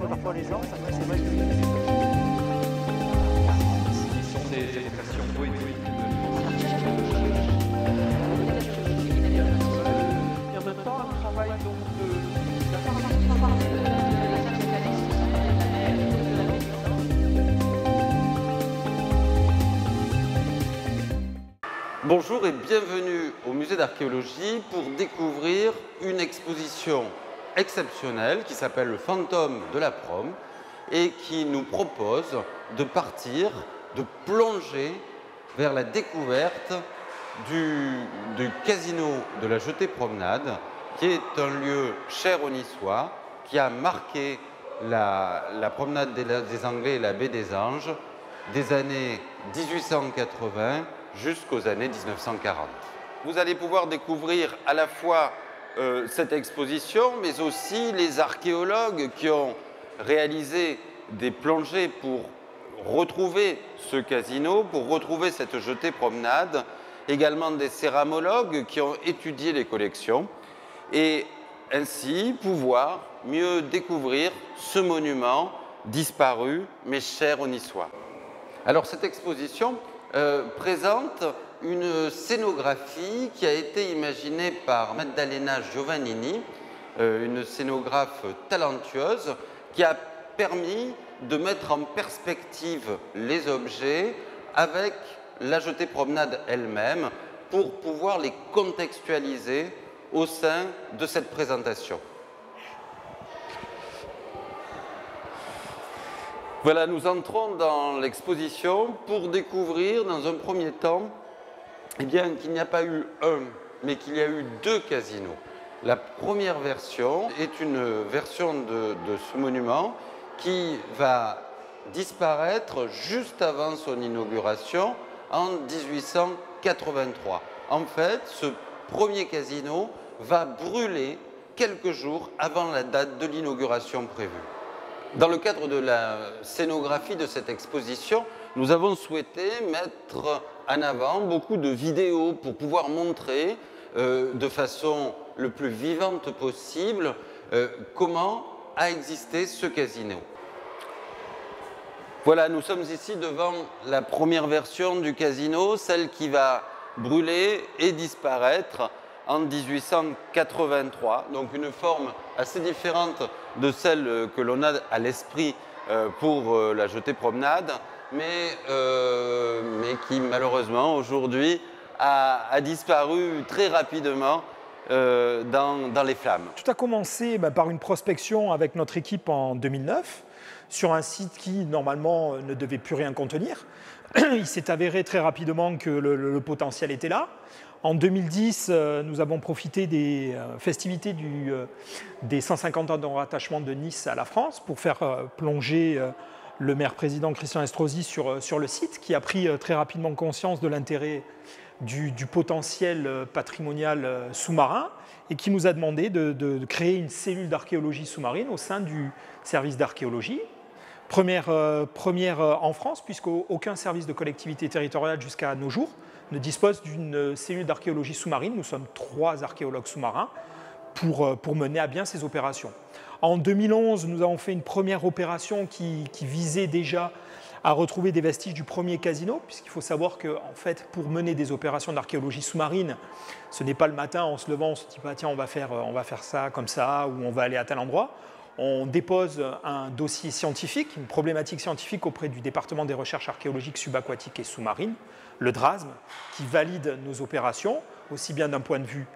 parfois les gens, c'est vrai que... Ce sont des évocations poétiques. Et en même temps, un travail donc Bonjour et bienvenue au musée d'archéologie pour découvrir une exposition exceptionnelle qui s'appelle le Fantôme de la Prom et qui nous propose de partir, de plonger vers la découverte du casino de la Jetée-Promenade, qui est un lieu cher aux Niçois, qui a marqué la promenade des Anglais et la baie des Anges des années 1880 jusqu'aux années 1940. Vous allez pouvoir découvrir à la fois cette exposition, mais aussi les archéologues qui ont réalisé des plongées pour retrouver ce casino, pour retrouver cette jetée promenade, également des céramologues qui ont étudié les collections, et ainsi pouvoir mieux découvrir ce monument disparu, mais cher aux Niçois. Alors cette exposition présente une scénographie qui a été imaginée par Maddalena Giovannini, une scénographe talentueuse qui a permis de mettre en perspective les objets avec la jetée promenade elle-même pour pouvoir les contextualiser au sein de cette présentation. Voilà, nous entrons dans l'exposition pour découvrir dans un premier temps qu'il n'y a pas eu un, mais qu'il y a eu deux casinos. La première version est une version de ce monument qui va disparaître juste avant son inauguration en 1883. En fait, ce premier casino va brûler quelques jours avant la date de l'inauguration prévue. Dans le cadre de la scénographie de cette exposition, nous avons souhaité mettre en avant beaucoup de vidéos pour pouvoir montrer de façon le plus vivante possible comment a existé ce casino. Voilà, nous sommes ici devant la première version du casino, celle qui va brûler et disparaître en 1883, donc une forme assez différente de celle que l'on a à l'esprit pour la jetée promenade, mais qui malheureusement aujourd'hui a disparu très rapidement dans les flammes. Tout a commencé par une prospection avec notre équipe en 2009 sur un site qui normalement ne devait plus rien contenir. Il s'est avéré très rapidement que le potentiel était là. En 2010, nous avons profité des festivités des 150 ans de rattachement de Nice à la France pour faire plonger le maire-président Christian Estrosi sur le site, qui a pris très rapidement conscience de l'intérêt du potentiel patrimonial sous-marin et qui nous a demandé de créer une cellule d'archéologie sous-marine au sein du service d'archéologie. Première en France, puisqu'aucun service de collectivité territoriale jusqu'à nos jours ne dispose d'une cellule d'archéologie sous-marine. Nous sommes 3 archéologues sous-marins pour mener à bien ces opérations. En 2011, nous avons fait une première opération qui visait déjà à retrouver des vestiges du premier casino, puisqu'il faut savoir que, en fait, pour mener des opérations d'archéologie sous-marine, ce n'est pas le matin en se levant, on se dit bah, tiens, on va faire ça comme ça, ou on va aller à tel endroit. On dépose un dossier scientifique, une problématique scientifique auprès du département des recherches archéologiques subaquatiques et sous-marines, le DRASM, qui valide nos opérations, aussi bien d'un point de vue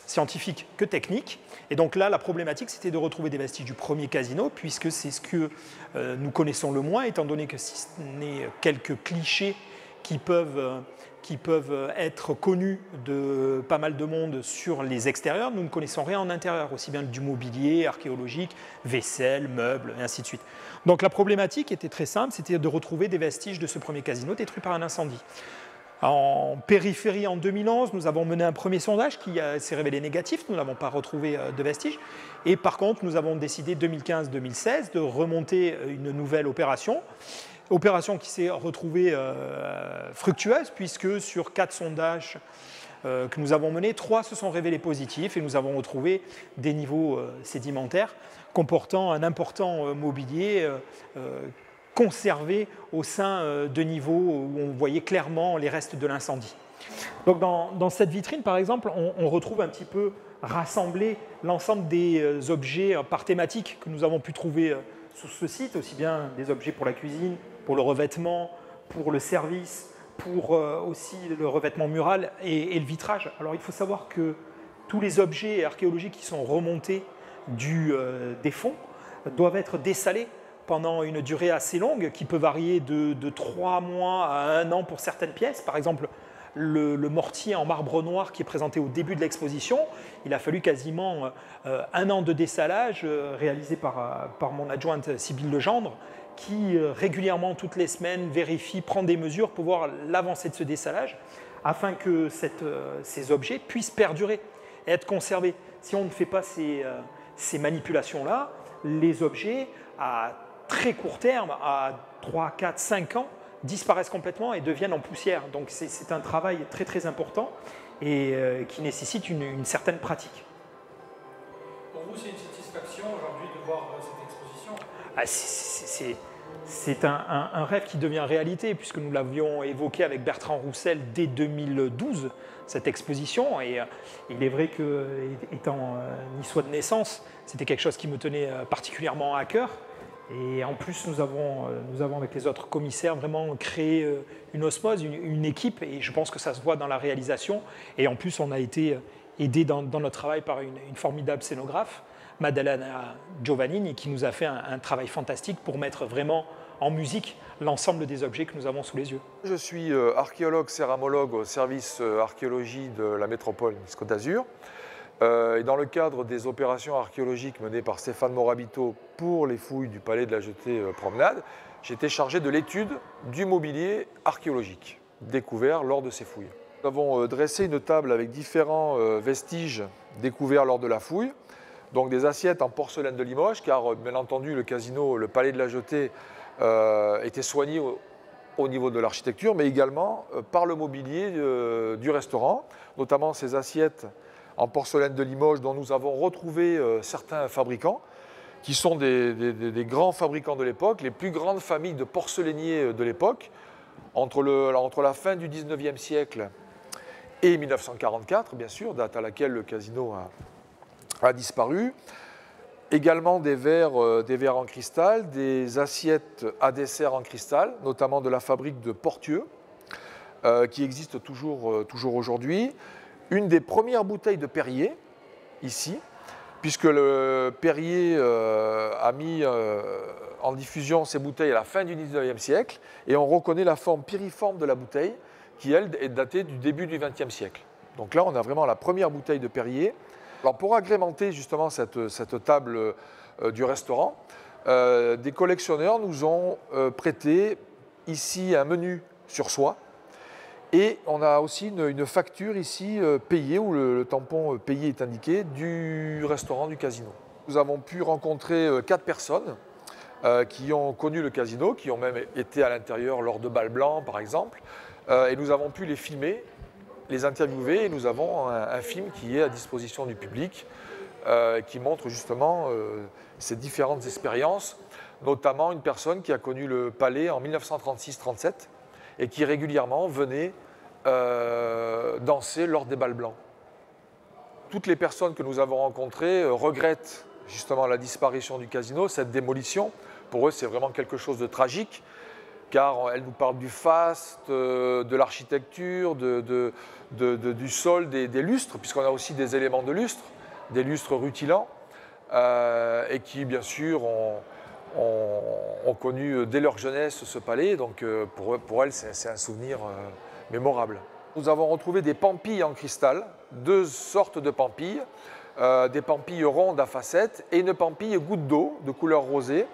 scientifique que technique. Et donc là, la problématique, c'était de retrouver des vestiges du premier casino, puisque c'est ce que nous connaissons le moins, étant donné que si ce n'est quelques clichés qui peuvent être connus de pas mal de monde sur les extérieurs, nous ne connaissons rien en intérieur, aussi bien du mobilier archéologique, vaisselle, meubles, et ainsi de suite. Donc la problématique était très simple, c'était de retrouver des vestiges de ce premier casino détruit par un incendie. En périphérie, en 2011, nous avons mené un premier sondage qui s'est révélé négatif, nous n'avons pas retrouvé de vestiges. Et par contre, nous avons décidé 2015-2016 de remonter une nouvelle opération qui s'est retrouvée fructueuse, puisque sur 4 sondages que nous avons menés, 3 se sont révélés positifs et nous avons retrouvé des niveaux sédimentaires comportant un important mobilier conservé au sein de niveaux où on voyait clairement les restes de l'incendie. Donc dans cette vitrine, par exemple, on retrouve un petit peu rassemblé l'ensemble des objets par thématique que nous avons pu trouver sur ce site, aussi bien des objets pour la cuisine, pour le revêtement, pour le service, pour aussi le revêtement mural et le vitrage. Alors il faut savoir que tous les objets archéologiques qui sont remontés des fonds doivent être dessalés pendant une durée assez longue, qui peut varier de 3 mois à 1 an pour certaines pièces. Par exemple, le mortier en marbre noir qui est présenté au début de l'exposition, il a fallu quasiment 1 an de dessalage réalisé par mon adjointe Sybille Legendre, qui régulièrement, toutes les semaines, vérifie, prend des mesures pour voir l'avancée de ce dessalage, afin que ces objets puissent perdurer et être conservés. Si on ne fait pas ces manipulations-là, les objets, à très court terme, à 3, 4, 5 ans, disparaissent complètement et deviennent en poussière. Donc c'est un travail très très important et qui nécessite une certaine pratique. Pour vous, c'est une satisfaction aujourd'hui de voir cette exposition? C'est un rêve qui devient réalité, puisque nous l'avions évoqué avec Bertrand Roussel dès 2012, cette exposition. Et il est vrai que, étant niçois de naissance, c'était quelque chose qui me tenait particulièrement à cœur. Et en plus, nous avons avec les autres commissaires vraiment créé une osmose, une équipe, et je pense que ça se voit dans la réalisation. Et en plus, on a été aidé dans notre travail par une formidable scénographe, Maddalena Giovannini, qui nous a fait un travail fantastique pour mettre vraiment en musique l'ensemble des objets que nous avons sous les yeux. Je suis archéologue céramologue au service archéologie de la métropole Nice-Côte d'Azur. Et dans le cadre des opérations archéologiques menées par Stéphane Morabito pour les fouilles du palais de la Jetée-Promenade, j'étais chargé de l'étude du mobilier archéologique découvert lors de ces fouilles. Nous avons dressé une table avec différents vestiges découverts lors de la fouille, donc des assiettes en porcelaine de Limoges, car bien entendu le casino, le palais de la Jetée était soigné au niveau de l'architecture, mais également par le mobilier du restaurant, notamment ces assiettes en porcelaine de Limoges dont nous avons retrouvé certains fabricants, qui sont des grands fabricants de l'époque, les plus grandes familles de porcelainiers de l'époque, entre la fin du 19e siècle et 1944, bien sûr, date à laquelle le casino a disparu. Également des verres en cristal, des assiettes à dessert en cristal, notamment de la fabrique de Portieux, qui existe toujours aujourd'hui. Une des premières bouteilles de Perrier, ici, puisque le Perrier a mis en diffusion ces bouteilles à la fin du 19e siècle, et on reconnaît la forme piriforme de la bouteille, qui, elle, est datée du début du 20e siècle. Donc là, on a vraiment la première bouteille de Perrier. Alors pour agrémenter justement cette table du restaurant, des collectionneurs nous ont prêté ici un menu sur soie. Et on a aussi une facture ici payée, où le tampon payé est indiqué, du restaurant du casino. Nous avons pu rencontrer 4 personnes qui ont connu le casino, qui ont même été à l'intérieur lors de bals blancs par exemple, et nous avons pu les filmer, les interviewer, et nous avons un film qui est à disposition du public, qui montre justement ces différentes expériences, notamment une personne qui a connu le palais en 1936-37, et qui régulièrement venait danser lors des bals blancs. Toutes les personnes que nous avons rencontrées regrettent justement la disparition du casino, cette démolition. Pour eux, c'est vraiment quelque chose de tragique, car elles nous parlent du faste, de l'architecture, du sol, des lustres, puisqu'on a aussi des éléments de lustre, des lustres rutilants, et qui, bien sûr, ont connu dès leur jeunesse ce palais, donc pour elles, c'est un souvenir mémorable. Nous avons retrouvé des pampilles en cristal, 2 sortes de pampilles, des pampilles rondes à facettes et une pampille goutte d'eau de couleur rosée,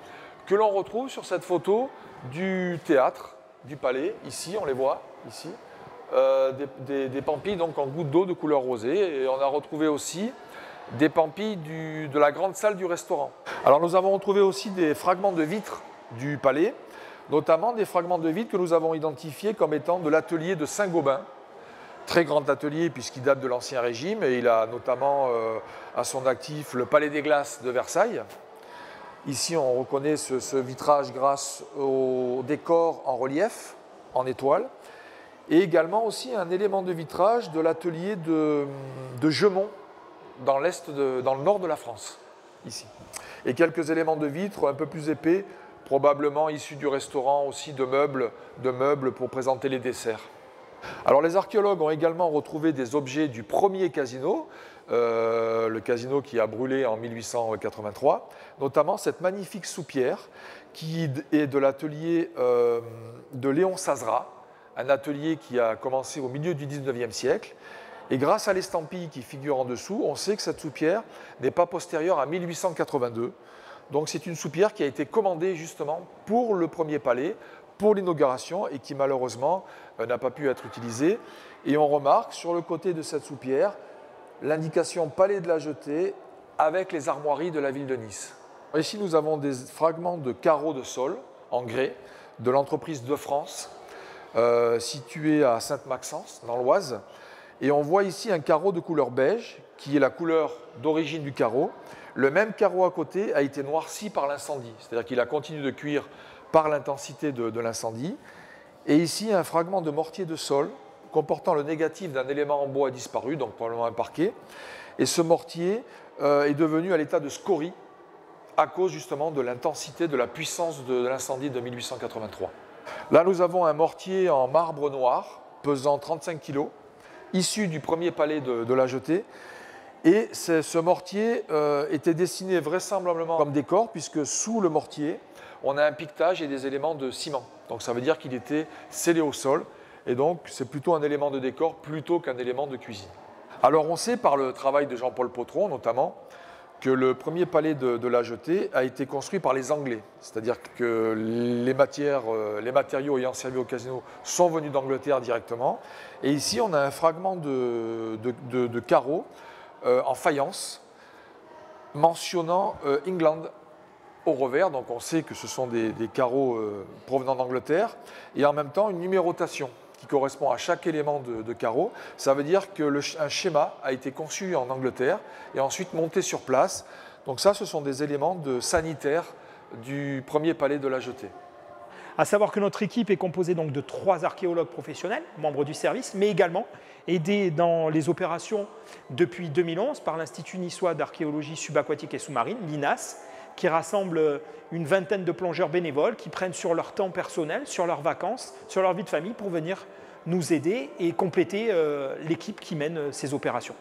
que l'on retrouve sur cette photo du théâtre, du palais, ici, on les voit, ici, des pampilles donc en goutte d'eau de couleur rosée, et on a retrouvé aussi des pampilles de la grande salle du restaurant. Alors nous avons retrouvé aussi des fragments de vitres du palais, notamment des fragments de vitres que nous avons identifiés comme étant de l'atelier de Saint-Gobain, très grand atelier puisqu'il date de l'Ancien Régime et il a notamment à son actif le Palais des Glaces de Versailles. Ici, on reconnaît ce vitrage grâce au décor en relief, en étoile, et également aussi un élément de vitrage de l'atelier de Gemont, dans le nord de la France, ici. Et quelques éléments de vitre un peu plus épais, probablement issus du restaurant aussi de meubles pour présenter les desserts. Alors les archéologues ont également retrouvé des objets du premier casino, le casino qui a brûlé en 1883, notamment cette magnifique soupière qui est de l'atelier de Léon Sazera, un atelier qui a commencé au milieu du 19e siècle. Et grâce à l'estampille qui figure en dessous, on sait que cette soupière n'est pas postérieure à 1882. Donc c'est une soupière qui a été commandée justement pour le premier palais, pour l'inauguration et qui malheureusement n'a pas pu être utilisée. Et on remarque sur le côté de cette soupière l'indication Palais de la Jetée avec les armoiries de la ville de Nice. Ici nous avons des fragments de carreaux de sol en grès de l'entreprise de France située à Sainte-Maxence dans l'Oise. Et on voit ici un carreau de couleur beige, qui est la couleur d'origine du carreau. Le même carreau à côté a été noirci par l'incendie, c'est-à-dire qu'il a continué de cuire par l'intensité de l'incendie. Et ici, un fragment de mortier de sol comportant le négatif d'un élément en bois disparu, donc probablement un parquet. Et ce mortier est devenu à l'état de scorie à cause justement de l'intensité, de la puissance de l'incendie de 1883. Là, nous avons un mortier en marbre noir, pesant 35 kg, issu du premier palais de la Jetée. Et ce mortier était dessiné vraisemblablement comme décor, puisque sous le mortier, on a un piquetage et des éléments de ciment. Donc ça veut dire qu'il était scellé au sol, et donc c'est plutôt un élément de décor plutôt qu'un élément de cuisine. Alors on sait par le travail de Jean-Paul Potron notamment, que le premier palais de la Jetée a été construit par les Anglais. C'est-à-dire que les matériaux ayant servi au casino sont venus d'Angleterre directement. Et ici, on a un fragment de carreau en faïence mentionnant England au revers. Donc on sait que ce sont des carreaux provenant d'Angleterre. Et en même temps, une numérotation qui correspond à chaque élément de carreau. Ça veut dire qu'un schéma a été conçu en Angleterre et ensuite monté sur place. Donc ça, ce sont des éléments sanitaires du premier palais de la Jetée. À savoir que notre équipe est composée donc de 3 archéologues professionnels, membres du service, mais également aidés dans les opérations depuis 2011 par l'Institut niçois d'archéologie subaquatique et sous-marine, l'INAS, qui rassemble une vingtaine de plongeurs bénévoles qui prennent sur leur temps personnel, sur leurs vacances, sur leur vie de famille pour venir nous aider et compléter l'équipe qui mène ces opérations.